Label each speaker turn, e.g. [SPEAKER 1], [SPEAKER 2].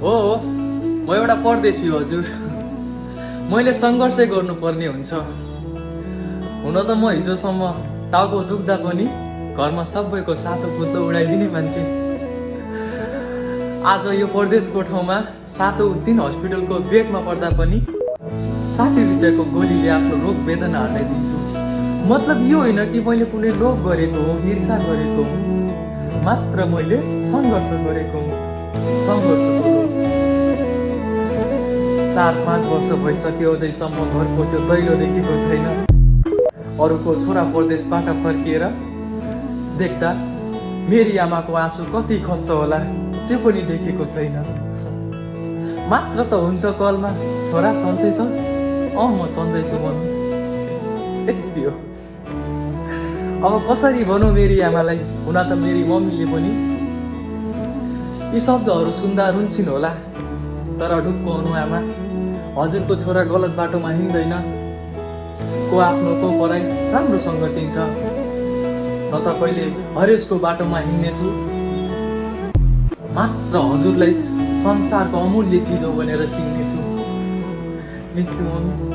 [SPEAKER 1] हो म एउटा परदेशी हो हजुर। मैले सङ्घर्षै गर्नुपर्ने हुन्छ। हुन त म हिजोसम्म टाउको दुख्दा पनि घरमा सबैको सातो पुत्लो उडाइदिने मान्छे। आज यो परदेशको ठाउँमा सातौँ दिन हस्पिटलको बेडमा पर्दा पनि 60 रुपियाँको गोलीले आफ्नो रोग वेदना हटाइदिन्छु। मतलब यो होइन कि मैले कुनै लोभ गरेको हो, ईर्षा गरेको हो, मात्र मैले सङ्घर्ष गरेको हो। सङ्घर्षको लोभ। 4-5 वर्ष भइसक्यो अझैसम्म घरको त्यो दैलो देखेको छैन। अरूको छोरा परदेशबाट फर्किएर देख्दा मेरी आमाको आँसु कति खस्छ होला त्यो पनि देखेको छैन। मात्र त हुन्छ कलमा, छोरा सन्चै छस्? म सन्चै छु मम्मी, यति हो। अब कसरी भनौँ मेरी आमालाई? हुन त मेरी मम्मीले पनि यी शब्दहरू सुन्दा रुन्छिन् होला, तर ढुक्क हुनु आमा, हजुरको छोरा गलत बाटोमा हिँड्दैन। को आफ्नो को पराई राम्रोसँग चिन्छ। न त कहिले हरेसको बाटोमा हिँड्नेछु, मात्र हजुरलाई संसारको अमूल्य चिज हो भनेर चिन्नेछु। Miss you mummy.